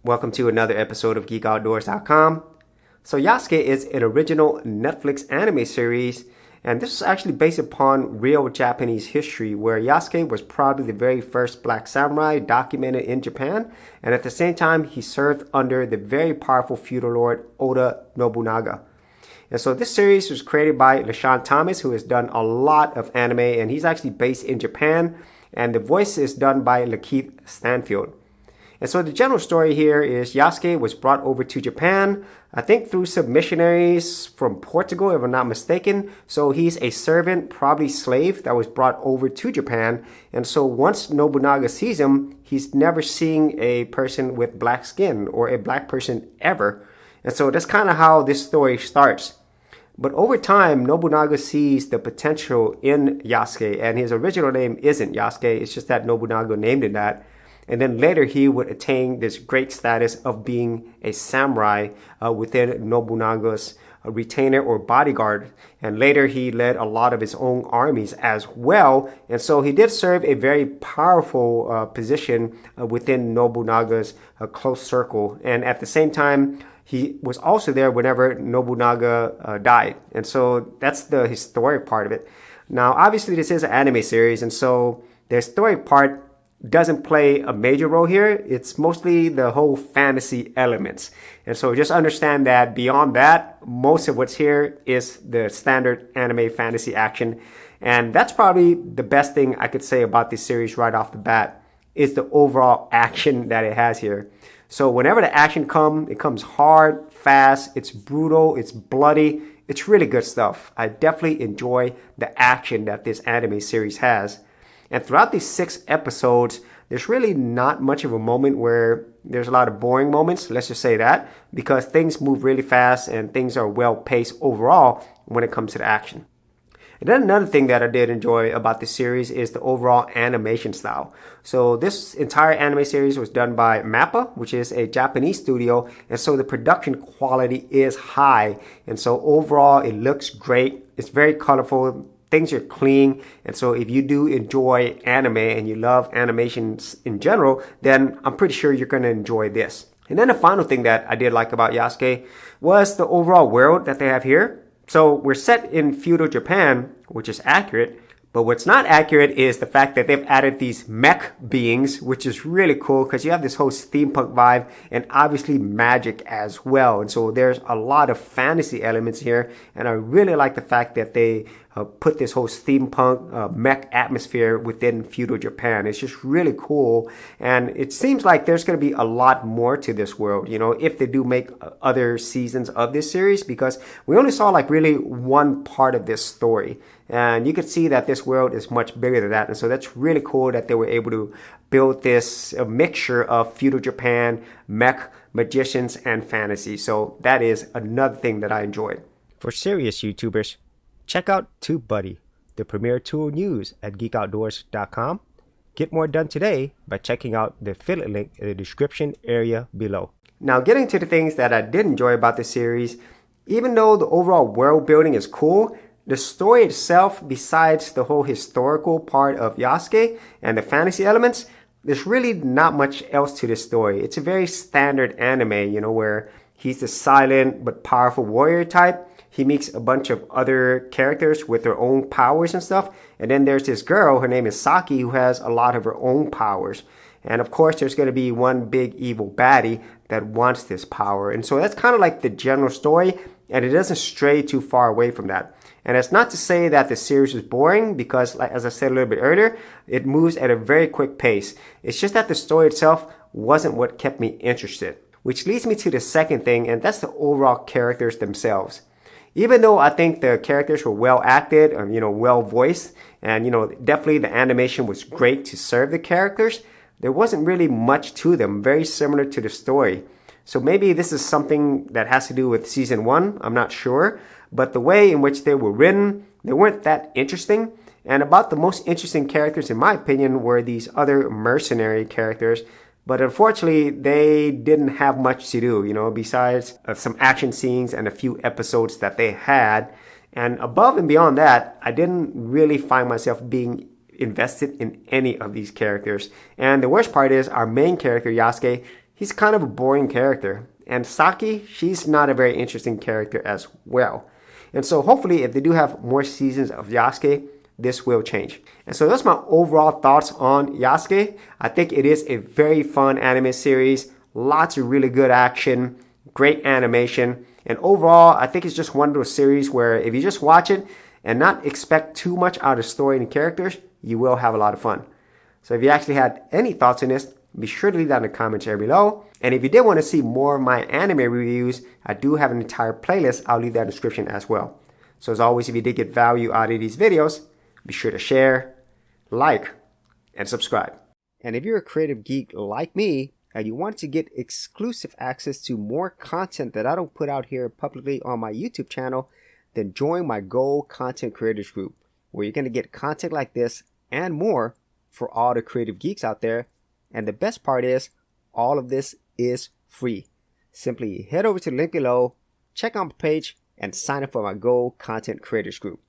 Welcome to another episode of GeekOutdoors.com. So Yasuke is an original Netflix anime series, and this is actually based upon real Japanese history, where Yasuke was probably the very first black samurai documented in Japan, and at the same time he served under the very powerful feudal lord Oda Nobunaga. And so this series was created by Lesean, who has done a lot of anime, and he's actually based in Japan, and the voice is done by Lakeith Stanfield. And so the general story here is Yasuke was brought over to Japan, I think through some missionaries from Portugal, if I'm not mistaken. So he's a servant, probably slave, that was brought over to Japan. And so once Nobunaga sees him, he's never seeing a person with black skin or a black person ever. And so that's kind of how this story starts. But over time, Nobunaga sees the potential in Yasuke, and his original name isn't Yasuke, it's just that Nobunaga named him that. And then later he would attain this great status of being a samurai within Nobunaga's retainer or bodyguard. And later he led a lot of his own armies as well. And so he did serve a very powerful position within Nobunaga's close circle. And at the same time, he was also there whenever Nobunaga died. And so that's the historic part of it. Now, obviously this is an anime series, and so the historic part doesn't play a major role here. It's mostly the whole fantasy elements. And so just understand that beyond that, most of what's here is the standard anime fantasy action. And that's probably the best thing I could say about this series right off the bat, is the overall action that it has here. So whenever the action comes, it comes hard, fast, it's brutal, it's bloody. It's really good stuff. I definitely enjoy the action that this anime series has. And throughout these 6 episodes, there's really not much of a moment where there's a lot of boring moments, let's just say that, because things move really fast and things are well paced overall when it comes to the action. And then another thing that I did enjoy about this series is the overall animation style. So this entire anime series was done by MAPPA, which is a Japanese studio, and so the production quality is high. And so overall, it looks great. It's very colorful. Things are clean, and so if you do enjoy anime and you love animations in general, then I'm pretty sure you're going to enjoy this. And then the final thing that I did like about Yasuke was the overall world that they have here. So we're set in feudal Japan, which is accurate, but what's not accurate is the fact that they've added these mech beings, which is really cool because you have this whole steampunk vibe and obviously magic as well. And so there's a lot of fantasy elements here, and I really like the fact that they put this whole steampunk mech atmosphere within feudal Japan. It's just really cool, and it seems like there's going to be a lot more to this world, you know, if they do make other seasons of this series, because we only saw like really one part of this story. And you could see that this world is much bigger than that. And so that's really cool that they were able to build this mixture of feudal Japan, mech, magicians, and fantasy. So that is another thing that I enjoyed. For serious YouTubers, check out TubeBuddy, the premier tool news at GeekOutdoors.com. Get more done today by checking out the affiliate link in the description area below. Now, getting to the things that I did enjoy about the series, even though the overall world building is cool, the story itself, besides the whole historical part of Yasuke and the fantasy elements, there's really not much else to this story. It's a very standard anime, you know, where he's the silent but powerful warrior type. He meets a bunch of other characters with their own powers and stuff. And then there's this girl, her name is Saki, who has a lot of her own powers. And of course, there's going to be one big evil baddie that wants this power. And so that's kind of like the general story, and it doesn't stray too far away from that. And it's not to say that the series is boring, because like, as I said a little bit earlier, it moves at a very quick pace. It's just that the story itself wasn't what kept me interested. Which leads me to the second thing, and that's the overall characters themselves. Even though I think the characters were well acted, you know, well voiced, and, you know, definitely the animation was great to serve the characters, there wasn't really much to them, very similar to the story. So maybe this is something that has to do with season 1, I'm not sure. But the way in which they were written, they weren't that interesting. And about the most interesting characters, in my opinion, were these other mercenary characters. But unfortunately, they didn't have much to do, you know, besides some action scenes and a few episodes that they had. And above and beyond that, I didn't really find myself being invested in any of these characters. And the worst part is our main character, Yasuke, he's kind of a boring character. And Saki, she's not a very interesting character as well. And so hopefully if they do have more seasons of Yasuke, this will change. And so that's my overall thoughts on Yasuke. I think it is a very fun anime series. Lots of really good action, great animation. And overall, I think it's just one of those series where if you just watch it and not expect too much out of the story and characters, you will have a lot of fun. So if you actually had any thoughts on this, be sure to leave that in the comments area below. And if you did want to see more of my anime reviews, I do have an entire playlist. I'll leave that in the description as well. So as always, if you did get value out of these videos, be sure to share, like, and subscribe. And if you're a creative geek like me, and you want to get exclusive access to more content that I don't put out here publicly on my YouTube channel, then join my Gold Content Creators Group, where you're going to get content like this and more for all the creative geeks out there. And the best part is, all of this is free. Simply head over to the link below, check out my page, and sign up for my Gold Content Creators Group.